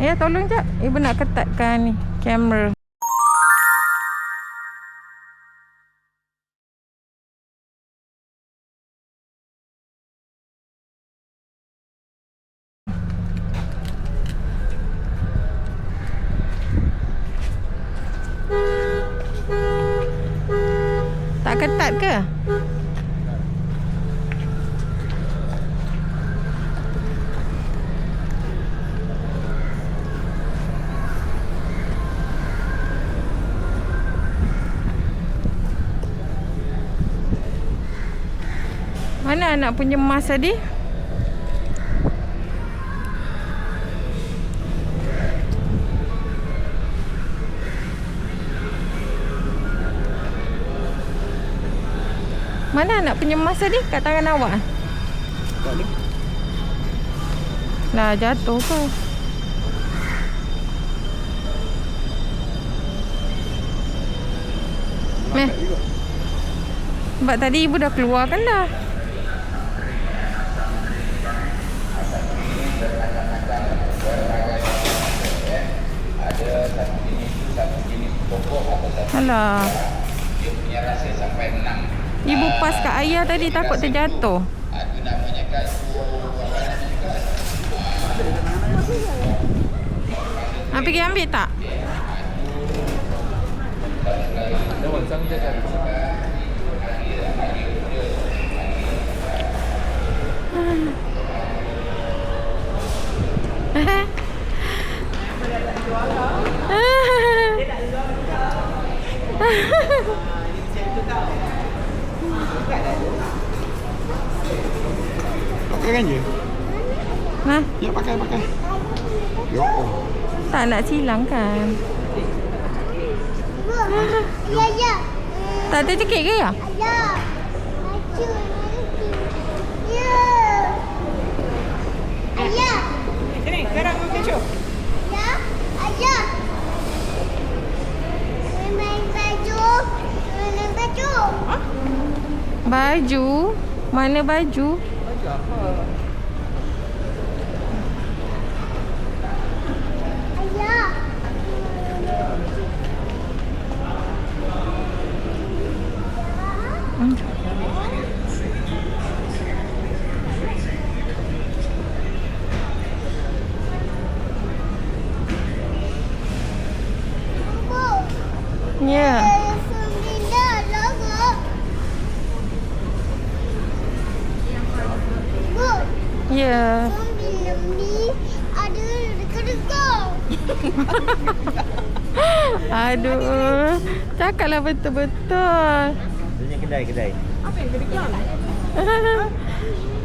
Ya, tolong jap. Ibu nak ketatkan ni kamera. Tak ketat ke? Mana anak punya mask tadi? Mana anak punya mask tadi? Kat tangan awak? Tak ada. Lah, jatuh ke? Meh. Sebab tadi ibu dah keluarkan dah. Alah. Dia punya rasa sampai 6. Ibu pas kat ayah tadi takut terjatuh. Itu namanya kan. Pergi ambil tak? Pakai kan je? Hah? Ya, pakai. Yo. Tak nak silang kan? Ya. Tak ada tiket ke ya? Ya. Maju. Ya. Ayah. Sini, sekarang mau kecoh. Ya. Ayah. Main baju. Main baju. Baju? Mana baju? Baju apa? Ayah. Ya. Suminda logo. Bu. Ya. Suminda ni ada dekat-dekat. Aduh. Cakaplah betul-betul. Ini kedai. Apa yang kedekat?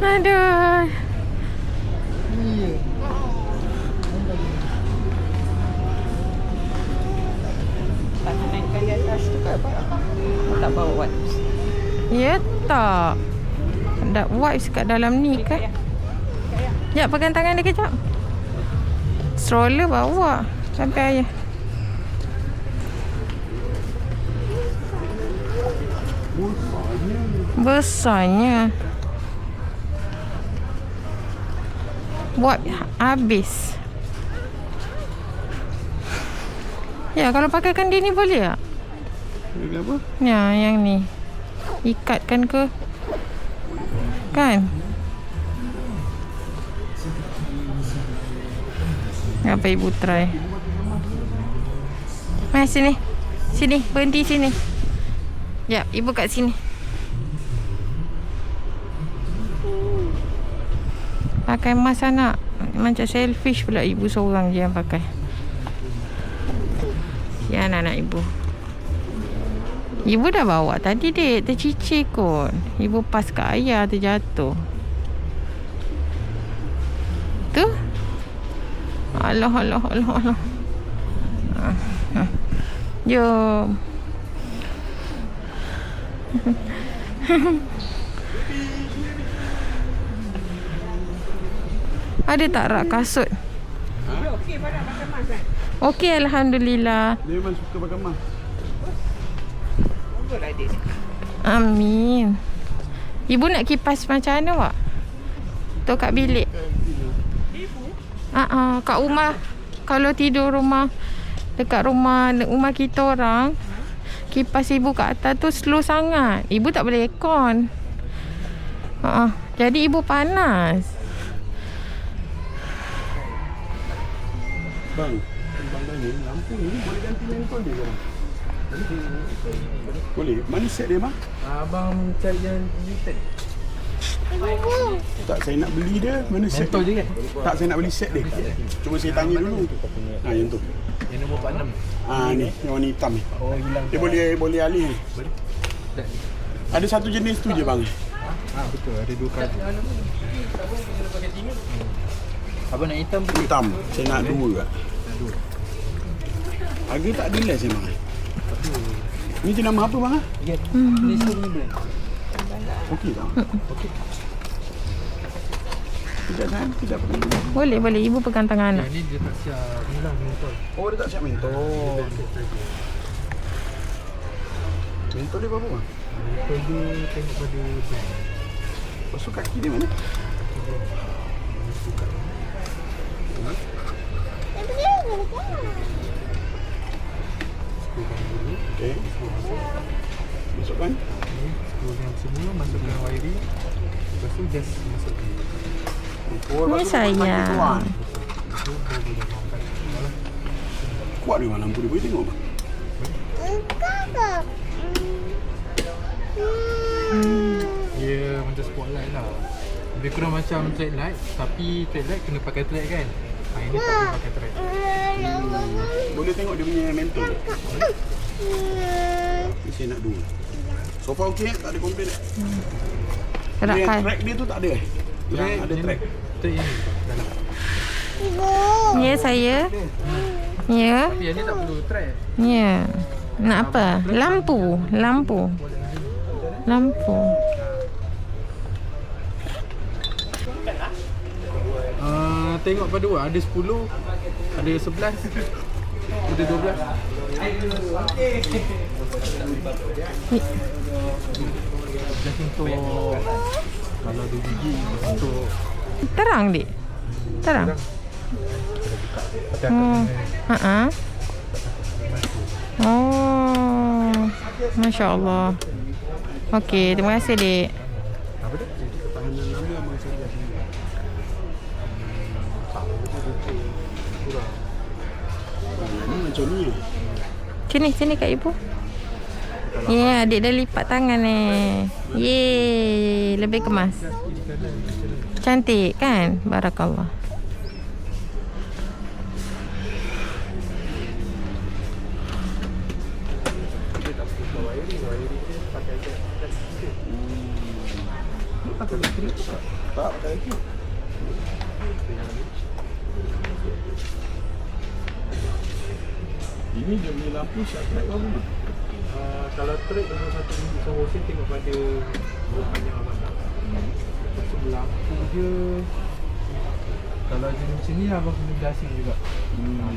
Aduh. Tak nak naikkan di atas tu kat apa? Tak bawa wipes. Ya tak. Ada wipes kat dalam ni kan? Sekejap, pegang tangan dia kejap. Stroller bawa sampai ayah. Besarnya. Buat habis. Ya, kalau pakaikan dia ni boleh tak? Ini apa? Ya, yang ni. Ikatkan ke? Kan? Apa ibu try? Mari sini. Sini, berhenti sini. Ya, ibu kat sini. Pakai mask anak. Macam selfish pula ibu seorang je yang pakai. Ya, anak-anak ibu. Ibu dah bawa tadi dek. Tercicir kot. Ibu pas kat ayah terjatuh. Tu. Alah. Jom. Ada tak rak kasut? Dia okey pada pakai mask kan? Okey, alhamdulillah. Dia memang suka pakai mask. Bagus adik ni. Amin. Ibu nak kipas macam mana, Wak? Tu kat bilik. Ibu? Kat rumah. kalau tidur dekat rumah kita orang, kipas ibu kat atas tu slow sangat. Ibu tak boleh aircon. Jadi ibu panas. Bang tanya, lampu ni boleh ganti mentol dia kan? Boleh? Mana set dia, bang? Abang cari yang limited. Tak, saya nak beli dia. Mana set Mentol je dia? kan? Tak, saya nak beli set dia. Cuba saya tanya dulu. Yang tu. Yang nombor 46. Ni, yang warna hitam ni. Oh, hilang. Dia boleh alih. Boleh. Ada satu jenis tu je, bang. Betul, ada 2 kali. Abang nak hitam pun? Hitam. Saya nak 2 kat. Harga tak ada less memang. Ni jenama apa, bang? Ya. Ni semua blend. Okey, bang. Okey. Tidak kan? Tidak perlu. Boleh. Ibu pegang tangan anak. Yang ni dia tak siap hilang mentol. Oh, dia tak siap mentol. Mentol dia berapa, bang? Mentol dia tengok pada brand. Lepas tu kaki dia mana? Okey. Masukkan. Screw yang semula, masukkan wiring. Lepas tu just masukkan. Oh, Ni sayang. Kuat dia, bang, lampu dia. Boleh tengok, bang? Dia macam spotlight lah. Lebih kurang macam track light, tapi track light kena pakai track kan. Ini tak boleh pakai track. Boleh tengok dia punya mentol. Ni saya nak 2. Sofa okey, tak ada komplain. Gerak Yang kan. track dia tu tak ada. Yang ada track. Track yang ni dalam. Ya saya. Ya. Tapi yang ni tak perlu track. Ya. Nak apa? Lampu. Tengok pada dua, ada 10, ada 11, ada 12. Just untuk kalau 2 biji untuk Terang, Dik. Terang. Oh. Masya Allah. Okey, terima kasih, Dik. apa tu? Ketahanan lama abang saya dah sini. Ni macam ni. Sini kat ibu. Ya, adik dah lipat tangan ni. Yeay, lebih kemas. Cantik kan? Barakallah. Tak pakai lagi. Ini dia punya lampu syak track apa? Kalau track dengan satu biji sohosin tengok pada berapa panjang abang nak. Lepas tu lampu dia kalau jenis macam ni abang kena adjusting juga.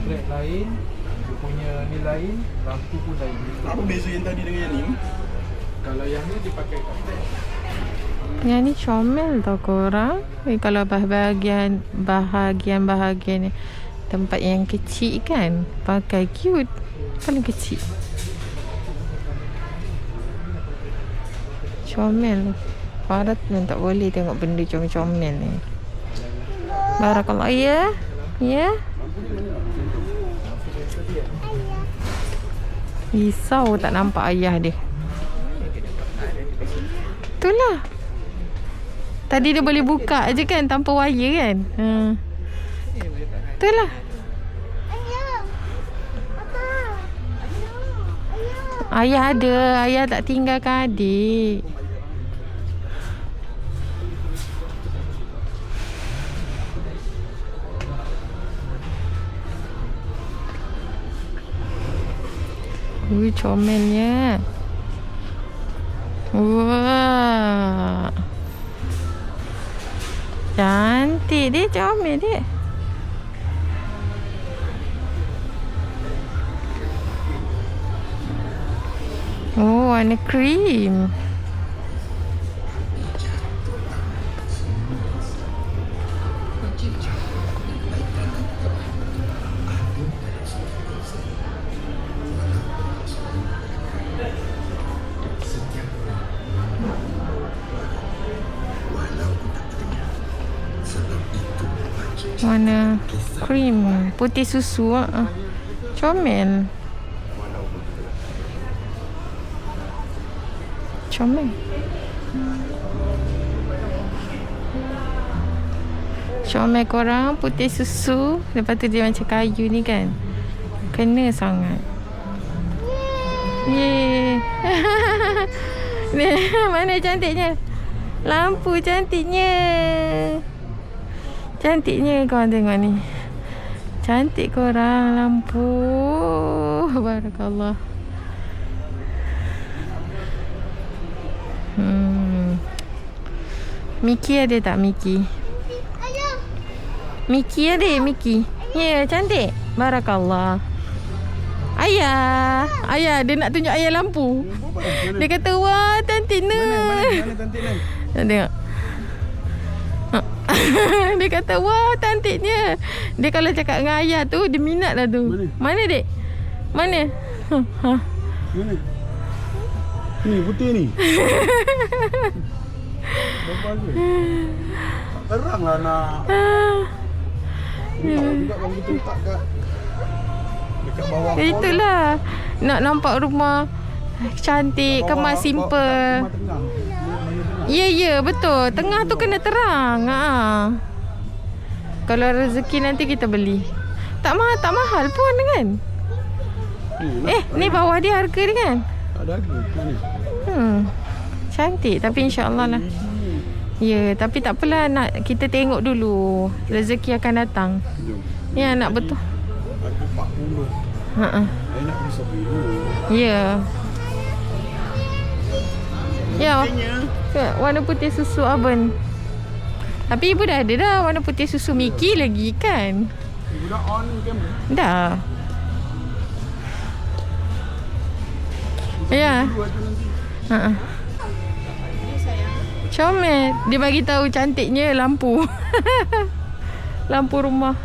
Track lain, dia punya ni lain, lampu pun lain. Apa beza yang tadi dengan yang ni? Kalau yang ni dia pakai kat track. Yang ni comel tau korang. Kalau bahagian ni tempat yang kecil kan, pakai cute. Paling kecil. Comel. Farah pun tak boleh tengok benda comel-comel ni. Barakallah. Ya? Ya? Risau tak nampak ayah dia. Itulah. Tadi dia boleh buka je kan tanpa wire kan. Itulah. Ayah ada. Ayah tak tinggalkan adik. Comelnya. Wah. Cantik dia, comel dia. Oh, warna krim. warna krim, putih susu. Comel. Comel. Comel korang, putih susu. Lepas tu dia macam kayu ni kan. Kena sangat. Yeay. Ni, mana cantiknya? Lampu cantiknya. Cantiknya korang tengok ni. Cantik korang lampu. Barakallah. Miki ada tak Miki? Miki ada Miki. Ya, cantik. Barakallah. Ayah. Ayah dia nak tunjuk ayah lampu. Dia kata wah cantik ni. Mana cantik ni? Tengok. Dia kata wah cantiknya. Dia kalau cakap dengan ayah tu dia minat lah tu. Mana dek? Mana? Mana? Ni putih ni. Berapa ke? Terang lah nak. Ni tahu juga kalau kita letak dekat bawah. Itulah. Nak nampak rumah cantik, kemas simple. Ya, betul. Tengah tu kena terang. Kalau rezeki nanti kita beli. Tak mahal pun kan? Ni bawah dia harga dia kan? Tak ada harga. Mana? Cantik tapi insya-Allah lah. Ya, tapi tak apalah, nak kita tengok dulu. Rezeki akan datang. Ya, nak betul. Harga 40. Saya nak beli sapi dulu. Ya. Ya. Warna putih susu Aben. Tapi ibu dah ada dah warna putih susu Miki lagi kan? Ibu dah on kamera? Dah. Ya. Comel. Dia bagi tahu cantiknya lampu. Lampu rumah.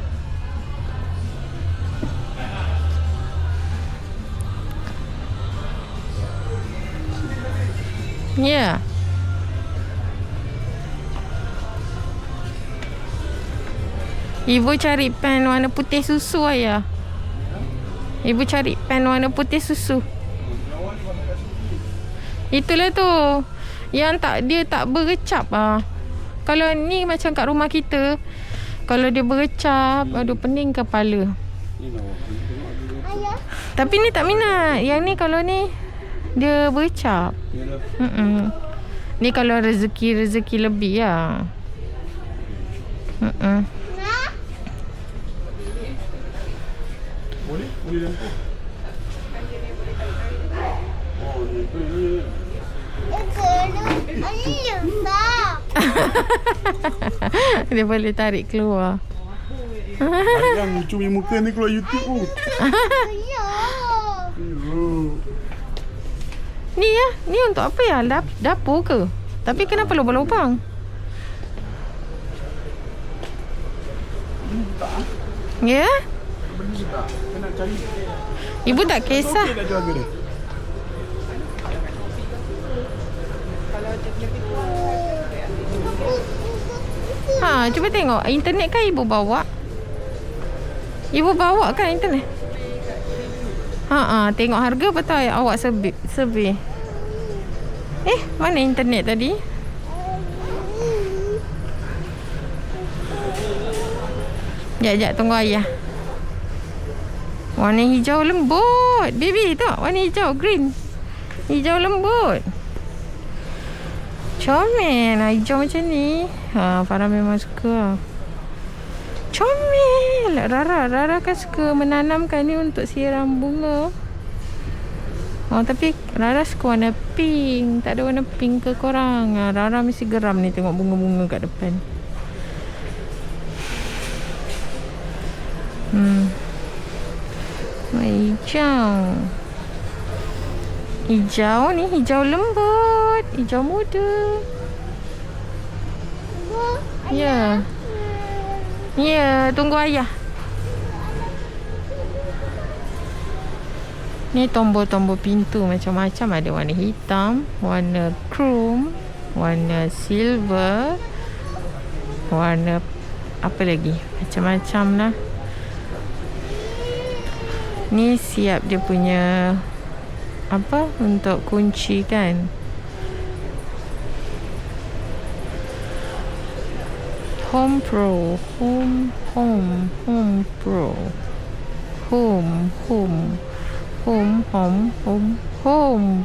Ya. Ibu cari pen warna putih susu ayah. Ibu cari pen warna putih susu. Itulah tu. Yang dia tak berkecap Kalau ni macam kat rumah kita, kalau dia berkecap, aduh pening kepala. Tapi ni tak minat. Yang ni kalau ni dia berkecap. Ni kalau rezeki lebih lah. Boleh lampu. Oh, ni. Dia boleh tarik keluar. Yang cumi muka ni keluar YouTube tu. Ni ya, ni untuk apa ya? Dapur ke? Tapi kenapa lubang-lubang? Ya? Ibu tak kisah. Okey dah jual dia. Cuba tengok. Internet kan ibu bawa? Ibu bawa kan internet? Tengok harga betul awak survey. Mana internet tadi? Sekejap tunggu ayah. Warna hijau lembut. Baby tengok warna hijau green. Hijau lembut. Comel lah hijau macam ni. Farah memang suka. Comel. Rara kan suka menanamkan ni untuk siram bunga. Tapi Rara suka warna pink. Tak ada warna pink ke korang? Rara mesti geram ni tengok bunga-bunga kat depan. Hijau. Hijau ni hijau lembut. Hijau muda. Ya. Ya, tunggu ayah. Ni tombol-tombol pintu macam-macam. Ada warna hitam, warna chrome, warna silver, warna apa lagi? Macam-macam lah. Ni siap dia punya apa untuk kunci kan. Home Pro, Home Pro, Home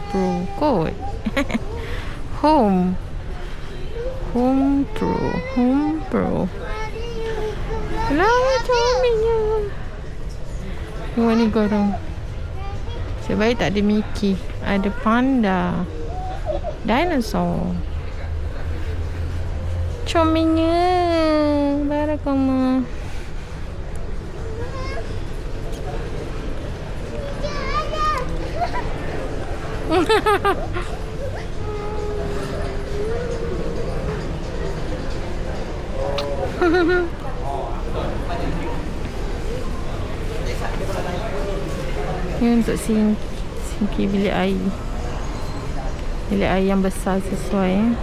Pro kot. Home Pro. Lama comelnya. Yang ni korang. Sebaik tak ada Mickey, ada panda, dinosaur. Comelnya. Barakallah. Ni untuk singki bilik air. Bilik air yang besar sesuai.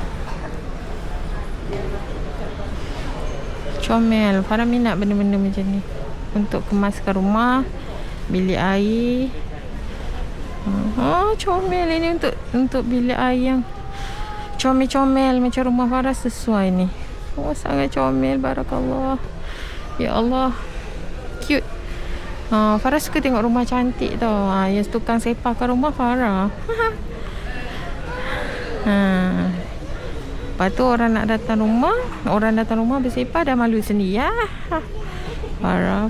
Comel. Farah minat benda-benda macam ni. Untuk kemaskan rumah, bilik air. Comel ini untuk bilik air yang comel-comel macam rumah Farah sesuai ni. Sangat comel. Barakallah. Ya Allah. Cute. Farah suka tengok rumah cantik tau. Yang tukang sepakan rumah Farah. Lepas tu orang datang rumah bersepah dah malu sendiri ya. Farah.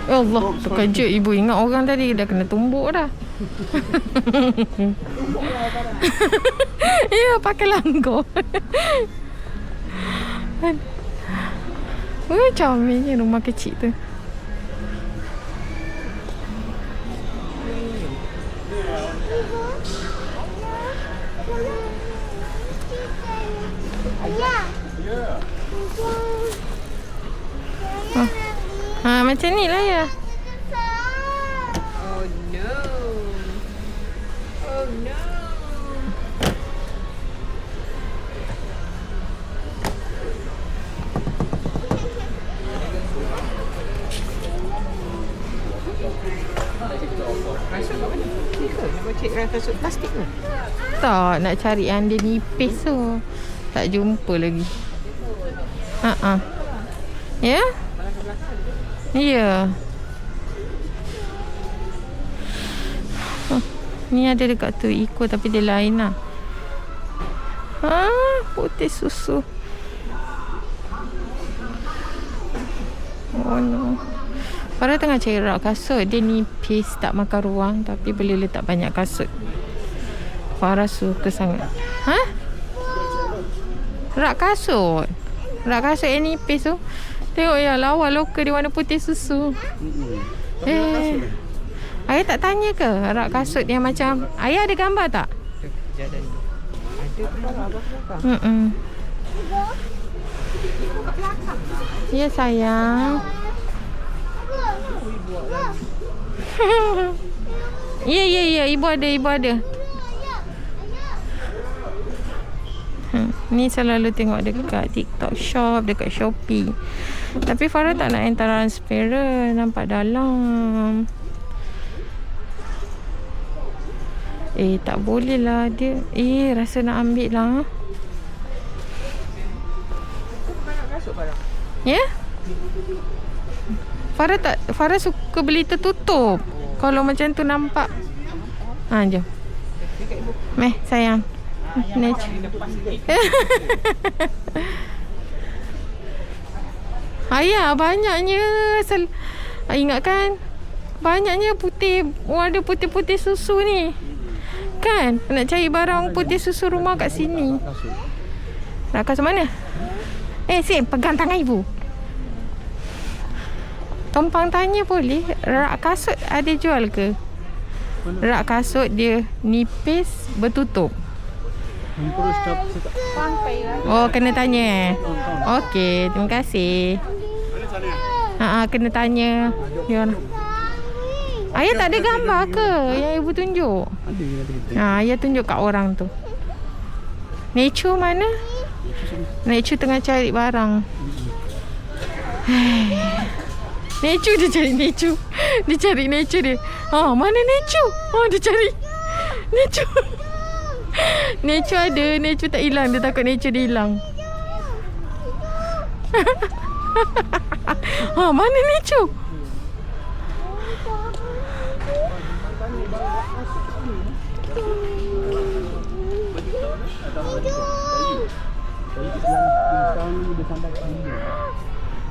Ya Allah, terkejut ibu ingat orang tadi dah kena tumbuk dah. Ya, pakai langgar. Comelnya rumah kecil tu. Macam ni lah ya. Oh no. Kasut kat mana? Nak cek kasut plastik ke? Tak, nak cari yang dia nipis tu. Tak jumpa lagi. Ya? Ya. Ni ada dekat tu Iko tapi dia lain lah. Putih susu. Oh no. Farah tengah cari rak kasut. Dia nipis, tak makan ruang, tapi boleh letak banyak kasut. Farah suka sangat. Rak kasut. Rak kasut yang nipis tu. Tengok ya, lawa lokal dia warna putih susu. Ayah tak tanya ke rak kasut yang macam, ayah ada gambar tak? Ada belakang. Ya sayang. Ya, ibu ada. Ni selalu tengok dekat TikTok shop, dekat Shopee. Tapi Farah tak nak yang transparent, nampak dalam. Tak boleh lah dia. Rasa nak ambil lah. Ya? Farah suka beli tertutup. Kalau macam tu nampak. Jom. Meh, sayang. Ayah, banyaknya. Ingat kan? Banyaknya putih. Warna putih-putih susu ni. Kan? Nak cari barang putih susu rumah kat sini. Nak kasut mana? Sim, pegang tangan ibu. Tumpang tanya boleh. Rak kasut ada jual ke? rak kasut dia nipis bertutup. Terus tak. Oh, kena tanya. Okey, terima kasih. Mana sana? Kena tanya. Dia orang. Ayah tak ada gambar ke yang ibu tunjuk? Ada kita. Ayah tunjuk kat orang tu. Necu mana? Necu tengah cari barang. Necu dia cari Necu. Dia cari Necu dia. Mana Necu? Dia cari Necu. Necu ada, Necu tak hilang. Dia takut Necu dia hilang. Mana Necu?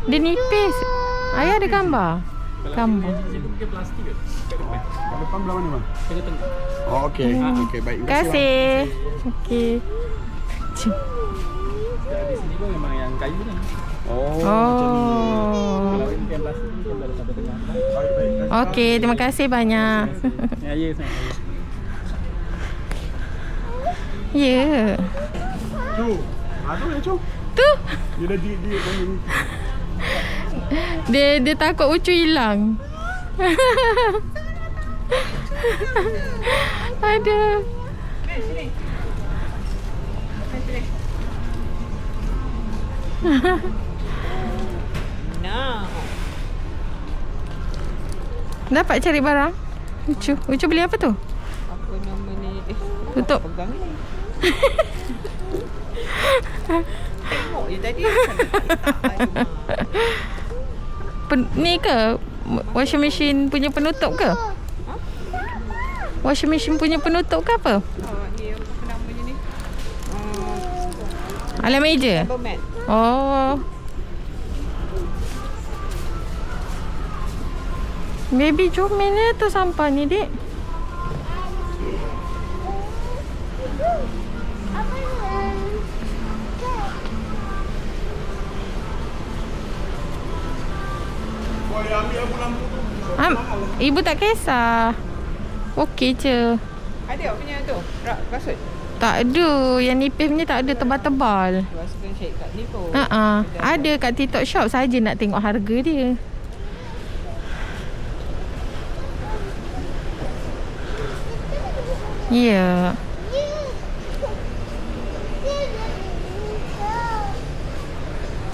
Dia nipis. Ayah ada gambar? Gambar. Mungkin plastik ke? Kat depan. Kat depan belah mana bang? Saya tengok. Oh okey. Okey baik. Terima kasih. Okey. Di sini pun memang yang kayu ni. Oh. Kalau ini yang plastik ni kan dah sampai tengah. Baik. Okey, terima kasih banyak. Ya, saya. Ya. Tu. Tu ya cu. Tu. Dia dah dia ni. Dia takut Ucu hilang. Aduh. No. Dapat cari barang? Ucu beli apa tu? Apa nama ni? Tutup. Pegang ni. Tengok je tadi. Ada Ni ke? Washing machine punya penutup ke? Washing machine punya penutup ke apa? ni apa namanya ni? Alam meja? Table mat. Oh. Baby comel ni tu sampah ni, Dik. Apa ni? Boleh ambil aku lampu tu. Ibu tak kisah. Okey je. Ada punya tu. Rak kasut. Tak ada. Yang nipis punya tak ada tebal-tebal. Rasa shade kat ni pun. Ada kat TikTok shop saja nak tengok harga dia. Ya.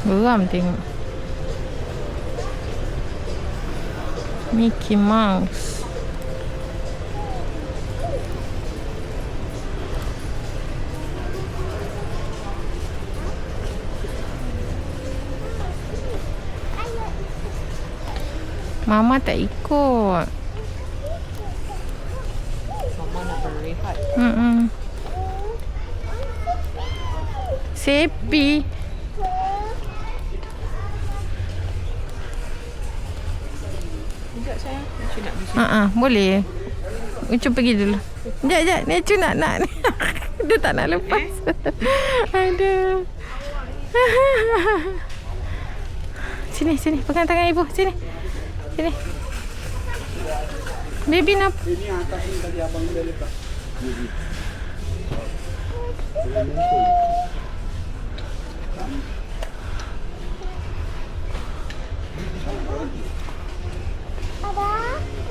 Geram tengok. Mickey Mouse. Mama tak ikut. Mama nak berehat. Sepi. Sekejap sayang. Macam nak bising. Boleh. Ucu pergi dulu. Sekejap. Necu nak. Dia tak nak lepas. Aduh. Sini. Pegang tangan ibu. Sini. Baby nak. Ini atas ni tadi abang dia letak.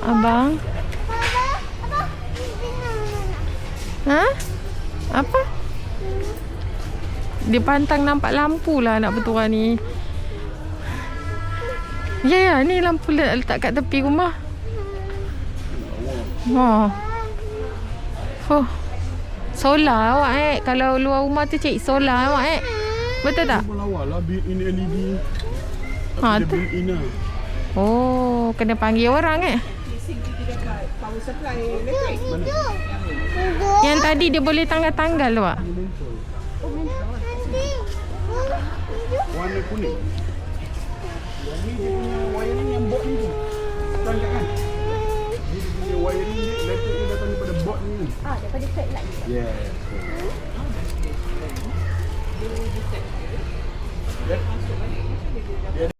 Abang. Apa? Dia pantang nampak lampu lah anak bertuah ni. Ya, ni lampu letak kat tepi rumah. Solar awak Kalau luar rumah tu cik solar awak Betul tak? Lawa lah ini LED. Ha, Dia tu. built in lah. Oh, kena panggil orang Sini dekat power supply elektrik. Yang tadi dia boleh tanggal-tanggal tu, Wak. Warna kuning. Yang ni dia punya wiring yang board ni tu. Tuan kan? Dia punya wiring dia elektrik dia datang daripada board ni. Daripada flat light. Yes. Dia detect dia. Masuk balik.